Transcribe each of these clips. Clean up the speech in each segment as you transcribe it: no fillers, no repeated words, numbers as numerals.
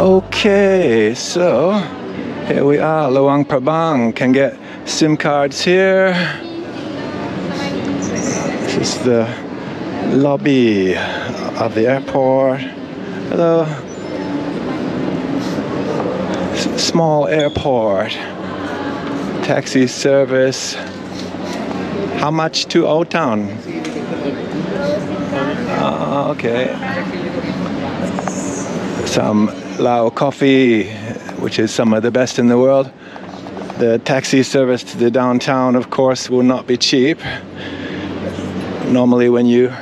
Okay, so here we are, Luang Prabang. Can get SIM cards here. This is the lobby of the airport. Hello. Small airport. Taxi service. How much to Old Town? Okay. Some Laos coffee, which is some of the best in the world. The taxi service to the downtown, of course, will not be cheap. Normally when you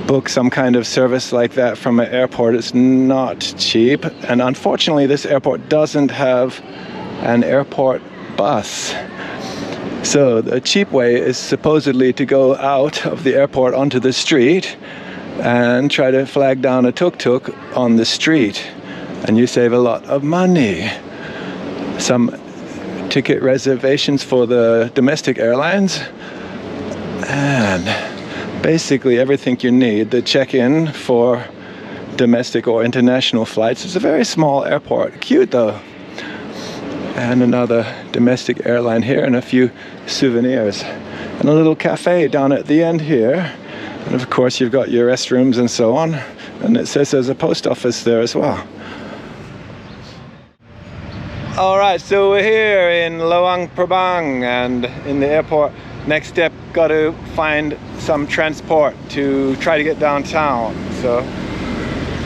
book some kind of service like that from an airport, it's not cheap. And unfortunately, this airport doesn't have an airport bus. So the cheap way is supposedly to go out of the airport onto the street and try to flag down a tuk-tuk on the street, and you save a lot of money. Some ticket reservations for the domestic airlines, and basically everything you need. The check-in for domestic or international flights. It's a very small airport, cute though. And another domestic airline here, and a few souvenirs, and a little cafe down at the end here. And of course you've got your restrooms and so on, and it says there's a post office there as well. Alright, so we're here in Luang Prabang, and in the airport. Next step, got to find some transport to try to get downtown. So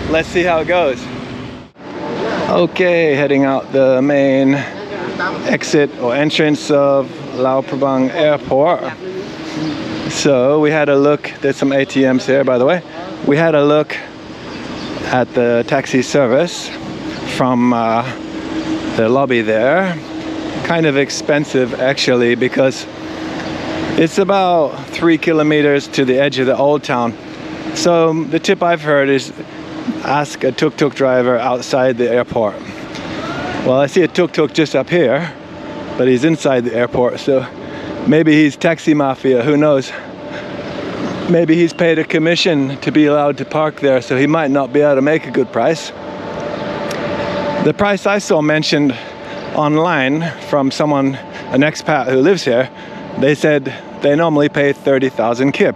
let's see how it goes. Okay, heading out the main exit or entrance of Luang Prabang Airport. So we had a look, there's some ATMs here by the way. We had a look at the taxi service from the lobby there. Kind of expensive actually, because it's about 3 kilometers to the edge of the old town. So the tip I've heard is ask a tuk-tuk driver outside the airport. Well, I see a tuk-tuk just up here, but he's inside the airport, so maybe he's taxi mafia, who knows? Maybe he's paid a commission to be allowed to park there, so he might not be able to make a good price. The price I saw mentioned online from someone, an expat who lives here, they said they normally pay 30,000 kip.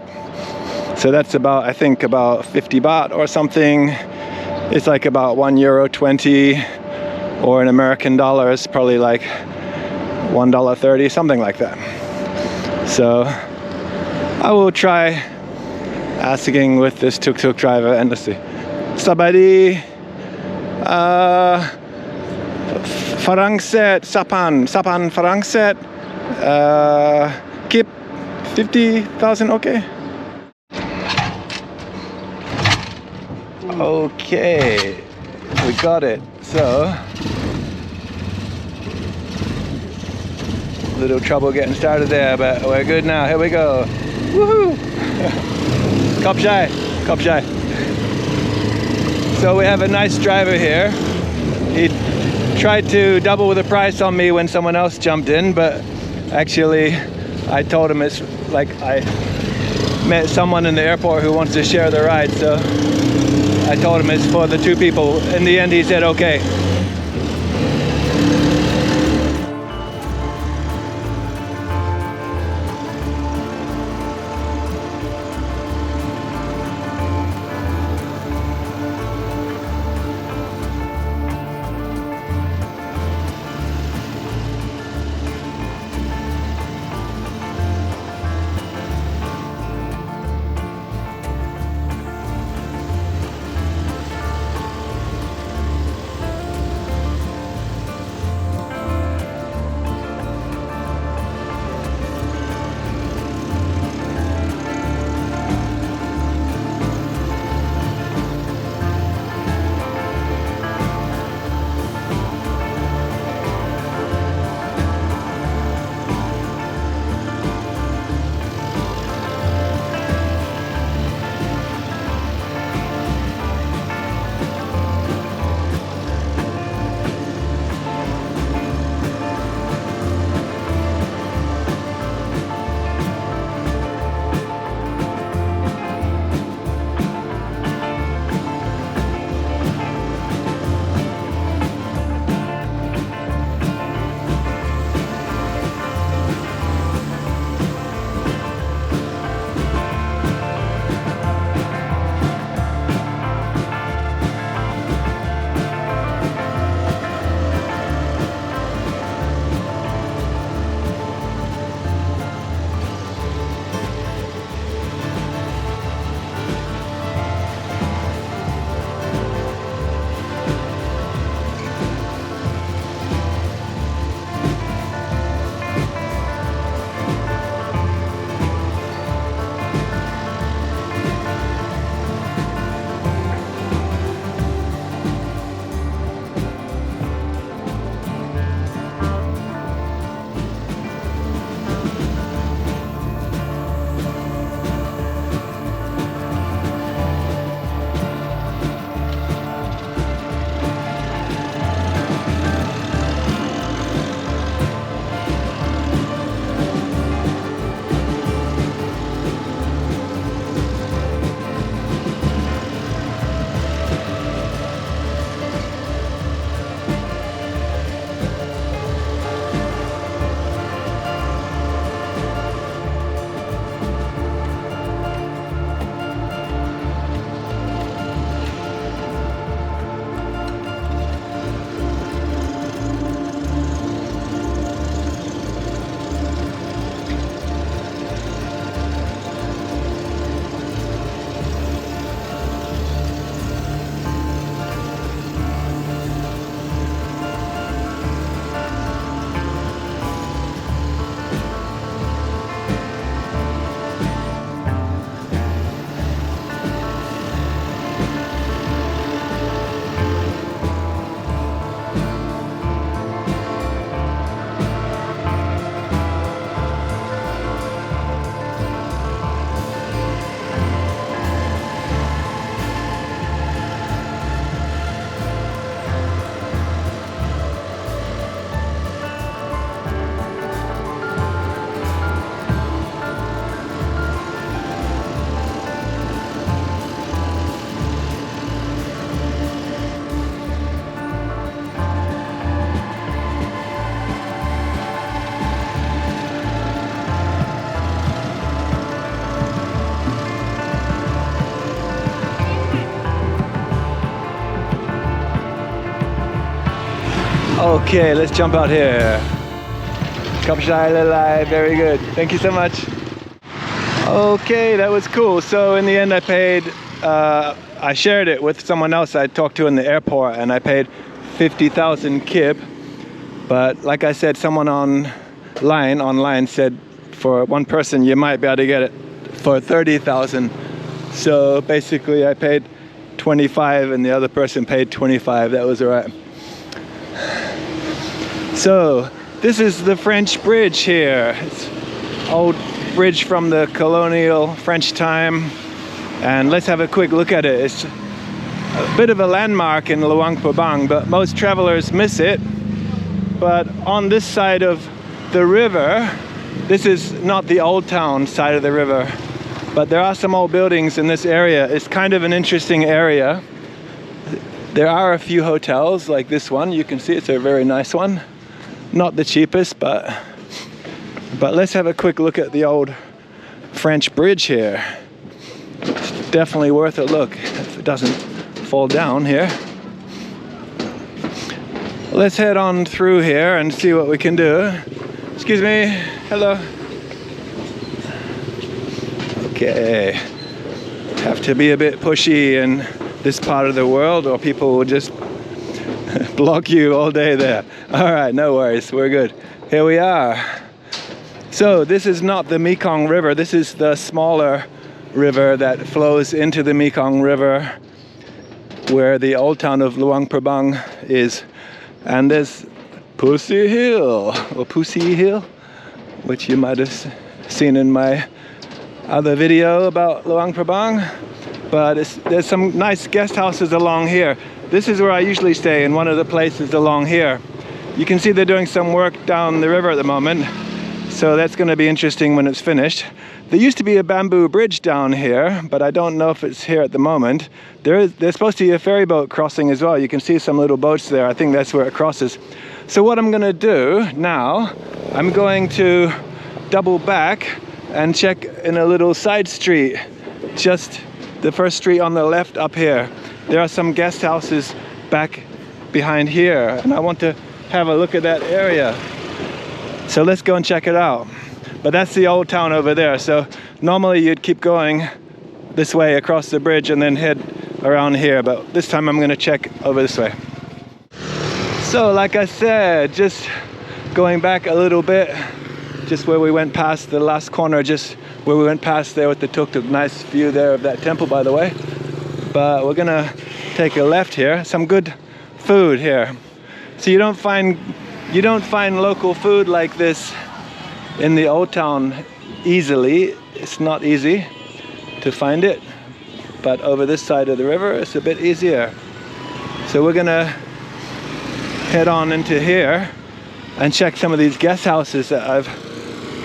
So that's about, I think, about 50 baht or something. It's like about €1.20, or in American dollars, probably like $1.30, something like that. So I will try asking with this tuk-tuk driver, and let's see. Sabadi, Farangset, Sapan Farangset, Kip, 50,000, okay? Okay, we got it. So, little trouble getting started there, but we're good now. Here we go. Woohoo! Cop shy. So we have a nice driver here. He tried to double the price on me when someone else jumped in, but actually I told him it's like I met someone in the airport who wants to share the ride, so I told him it's for the two people. In the end he said okay. Okay, let's jump out here. Very good. Thank you so much. Okay, that was cool. So in the end I paid, I shared it with someone else I talked to in the airport, and I paid 50,000 kip. But like I said, someone online said for one person you might be able to get it for 30,000. So basically I paid 25 and the other person paid 25. That was alright. So this is the French bridge here. It's old bridge from the colonial French time, and let's have a quick look at it. It's a bit of a landmark in Luang Prabang, but most travelers miss it. But on this side of the river, this is not the old town side of the river, but there are some old buildings in this area. It's kind of an interesting area. There are a few hotels like this one. You can see it's a very nice one. Not the cheapest, but let's have a quick look at the old French bridge here. It's definitely worth a look if it doesn't fall down here. Let's head on through here and see what we can do. Excuse me. Hello. Okay. Have to be a bit pushy in this part of the world or people will just block you all day there. All right, no worries. We're good. Here we are. So this is not the Mekong River. This is the smaller river that flows into the Mekong River where the old town of Luang Prabang is. And there's Pussy Hill, or Pussy Hill, which you might have seen in my other video about Luang Prabang. But there's some nice guest houses along here. This is where I usually stay, in one of the places along here. You can see they're doing some work down the river at the moment, so that's going to be interesting when it's finished. There used to be a bamboo bridge down here, but I don't know if it's here at the moment. There's supposed to be a ferry boat crossing as well. You can see some little boats there. I think that's where it crosses. So what I'm going to do now, I'm going to double back and check in a little side street, just the first street on the left up here. There are some guest houses back behind here, and I want to have a look at that area. So let's go and check it out. But that's the old town over there. So normally you'd keep going this way across the bridge and then head around here. But this time I'm going to check over this way. So like I said, just going back a little bit, just where we went past the last corner, just where we went past there with the tuk-tuk. Nice view there of that temple, by the way. But we're gonna take a left here. Some good food here. So you don't find local food like this in the old town easily. It's not easy to find it, but over this side of the river it's a bit easier. So we're gonna head on into here and check some of these guest houses that I've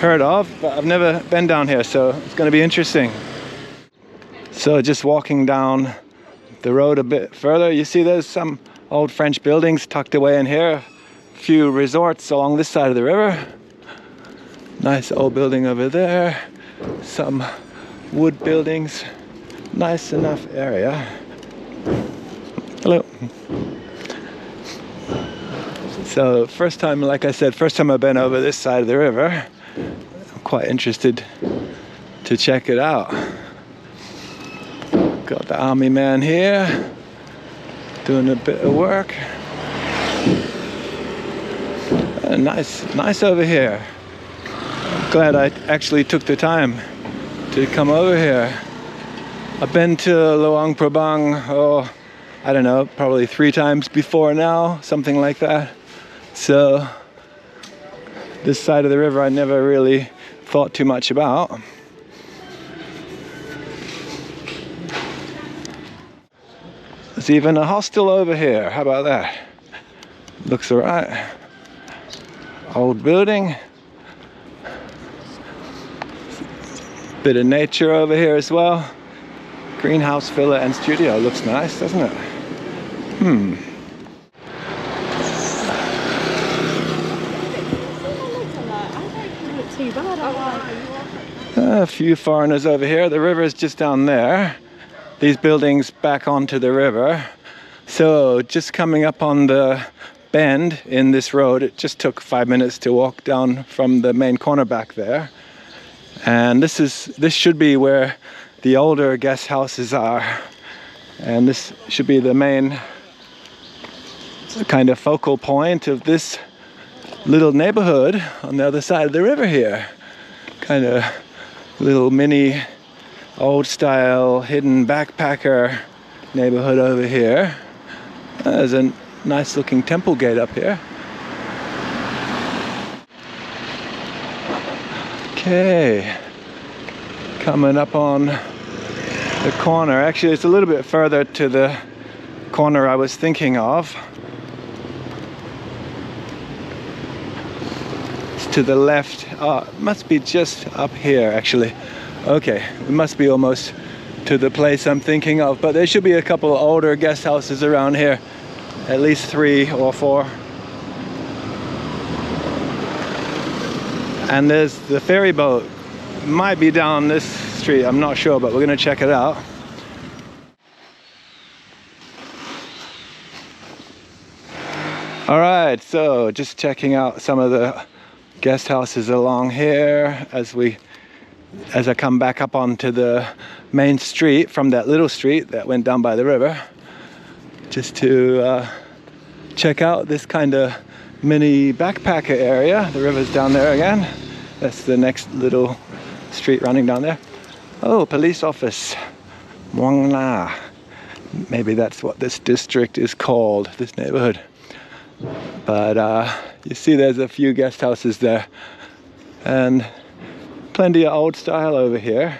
heard of, but I've never been down here, so it's gonna be interesting. So just walking down the road a bit further, you see there's some old French buildings tucked away in here. A few resorts along this side of the river. Nice old building over there. Some wood buildings. Nice enough area. Hello. So first time, like I said, first time I've been over this side of the river. I'm quite interested to check it out. Got the army man here doing a bit of work. Nice over here. I'm glad I actually took the time to come over here. I've been to Luang Prabang, I don't know, probably 3 times before now, something like that. So this side of the river I never really thought too much about. There's even a hostel over here. How about that? Looks alright. Old building. Bit of nature over here as well. Greenhouse, villa and studio. Looks nice, doesn't it? A few foreigners over here. The river is just down there. These buildings back onto the river. So just coming up on the bend in this road. It just took 5 minutes to walk down from the main corner back there. And this should be where the older guest houses are. And this should be the main kind of focal point of this little neighborhood on the other side of the river here. Kind of little mini old style hidden backpacker neighborhood over here. There's a nice looking temple gate up here. Okay, coming up on the corner. Actually, it's a little bit further to the corner I was thinking of. It's to the left. Oh, it must be just up here actually. Okay, we must be almost to the place I'm thinking of, but there should be a couple of older guest houses around here, at least 3 or 4. And there's the ferry boat. Might be down this street, I'm not sure, but we're gonna check it out. All right, so just checking out some of the guest houses along here as I come back up onto the main street from that little street that went down by the river, just to check out this kind of mini backpacker area. The river's down there again. That's the next little street running down there. Oh, police office. Muang Na. Maybe that's what this district is called, this neighborhood. But you see there's a few guest houses there. And plenty of old style over here.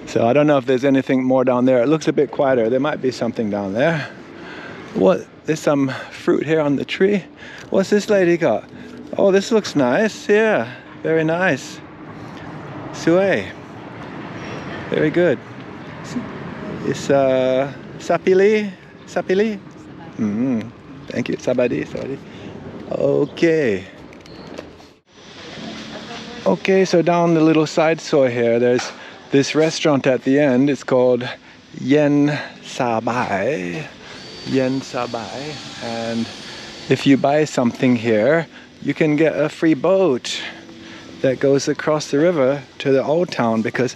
So I don't know if there's anything more down there. It looks a bit quieter. There might be something down there. What? There's some fruit here on the tree. What's this lady got? Oh, this looks nice. Yeah, very nice. Sue. Very good. It's sapili? Sapili? Thank you. Sabadi. Sabadi. Okay. Okay, so down the little side soy here, there's this restaurant at the end. It's called Yen Sabai. Yen Sabai. And if you buy something here, you can get a free boat that goes across the river to the old town, because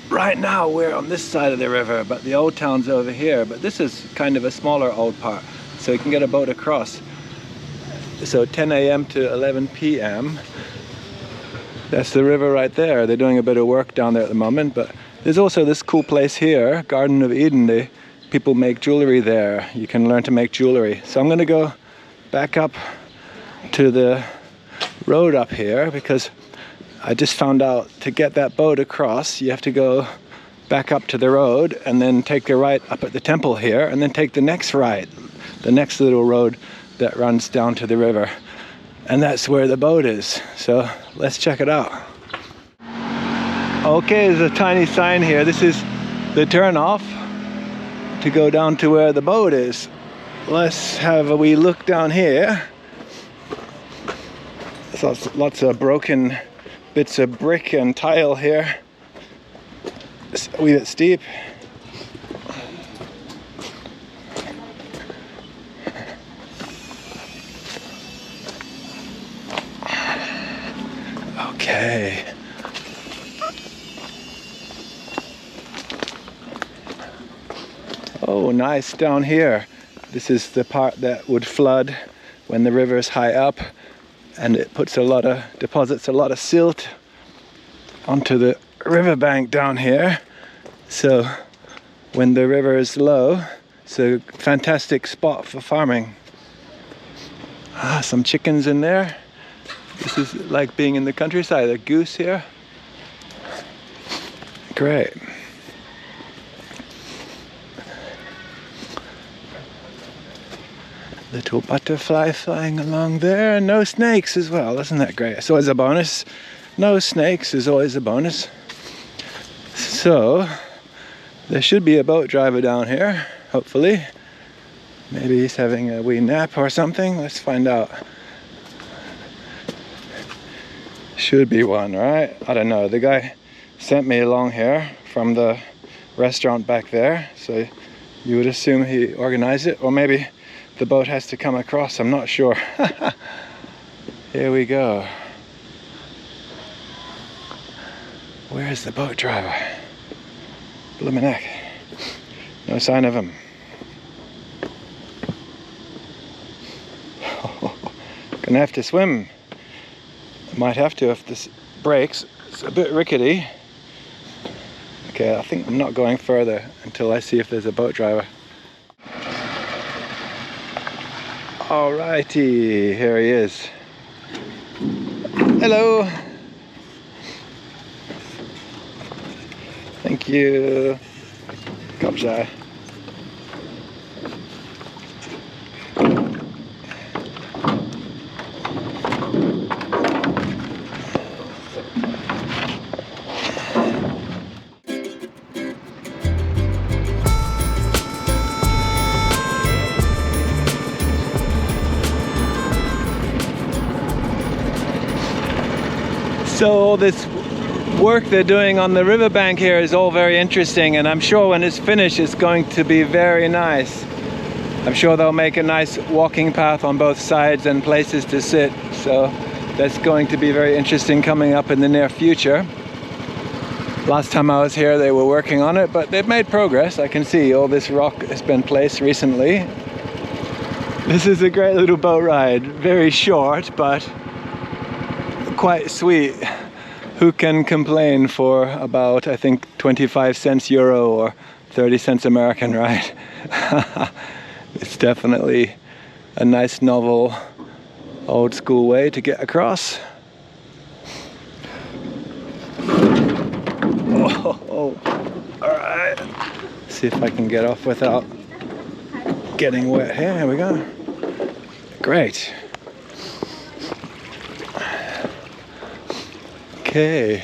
right now we're on this side of the river, but the old town's over here. But this is kind of a smaller old part, so you can get a boat across. So 10 a.m. to 11 p.m. That's the river right there. They're doing a bit of work down there at the moment, but there's also this cool place here, Garden of Eden. People make jewelry there. You can learn to make jewelry. So I'm gonna go back up to the road up here, because I just found out to get that boat across, you have to go back up to the road and then take a right up at the temple here, and then take the next right, the next little road that runs down to the river. And that's where the boat is. So let's check it out. Okay, there's a tiny sign here. This is the turnoff to go down to where the boat is. Let's have a wee look down here. There's lots of broken bits of brick and tile here. It's a wee bit steep. Okay. Oh, nice down here. This is the part that would flood when the river is high up, and it deposits a lot of silt onto the riverbank down here. So when the river is low, it's a fantastic spot for farming. Some chickens in there. This is like being in the countryside. A goose here. Great. Little butterfly flying along there, and no snakes as well. Isn't that great? It's always a bonus. No snakes is always a bonus. So there should be a boat driver down here, hopefully. Maybe he's having a wee nap or something. Let's find out. Should be one, right? I don't know. The guy sent me along here from the restaurant back there, so you would assume he organized it, or maybe the boat has to come across, I'm not sure. Here we go. Where's the boat driver? Bloomin' heck. No sign of him. Gonna have to swim. Might have to if this breaks. It's a bit rickety. Okay, I think I'm not going further until I see if there's a boat driver. Alrighty, here he is. Hello. Thank you. Kapjai. So all this work they're doing on the riverbank here is all very interesting, and I'm sure when it's finished it's going to be very nice. I'm sure they'll make a nice walking path on both sides and places to sit, so that's going to be very interesting coming up in the near future. Last time I was here they were working on it, but they've made progress. I can see all this rock has been placed recently. This is a great little boat ride, very short but quite sweet. Who can complain for about, I think, 25 cents Euro or 30 cents American, right? It's definitely a nice, novel, old school way to get across. Oh, all right. See if I can get off without getting wet here. Here we go. Great. Okay,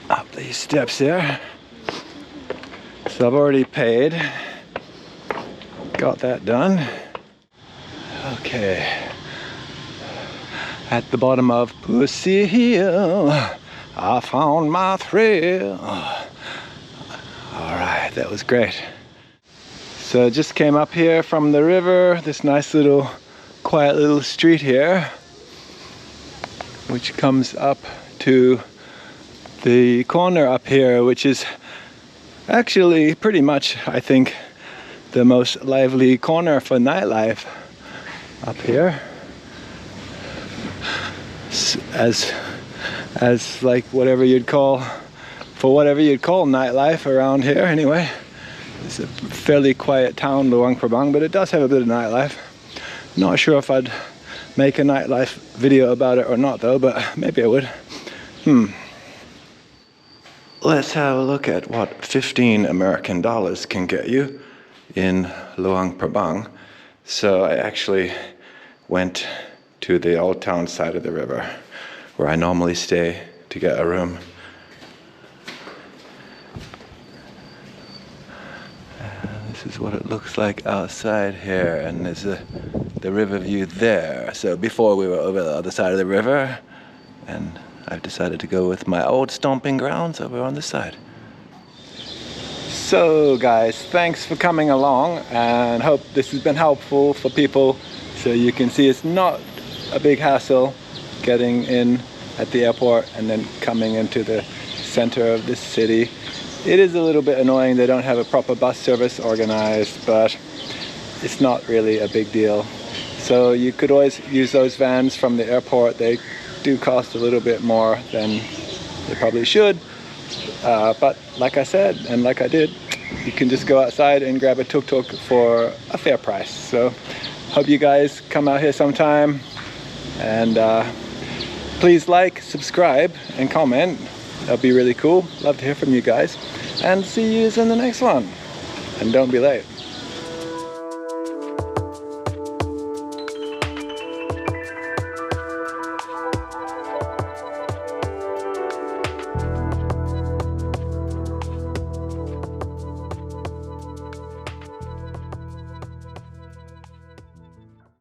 up these steps here. So I've already paid, got that done. Okay, at the bottom of Pussy Hill, I found my thrill. All right, that was great. So I just came up here from the river, this nice little, quiet little street here, which comes up to the corner up here, which is actually pretty much, I think, the most lively corner for nightlife up here. As like whatever you'd call nightlife around here anyway. It's a fairly quiet town, Luang Prabang, but it does have a bit of nightlife. Not sure if I'd make a nightlife video about it or not though, but maybe I would. Let's have a look at what 15 American dollars can get you in Luang Prabang. So I actually went to the old town side of the river where I normally stay to get a room. This is what it looks like outside here, and there's the river view there. So before we were over the other side of the river, and I've decided to go with my old stomping grounds over on this side. So guys, thanks for coming along, and hope this has been helpful for people, so you can see it's not a big hassle getting in at the airport and then coming into the center of this city. It is a little bit annoying they don't have a proper bus service organized, but it's not really a big deal. So you could always use those vans from the airport. They do cost a little bit more than they probably should. But like I said, and like I did, you can just go outside and grab a tuk-tuk for a fair price. So hope you guys come out here sometime, and please like, subscribe, and comment. That'd be really cool. Love to hear from you guys. And see you in the next one. And don't be late.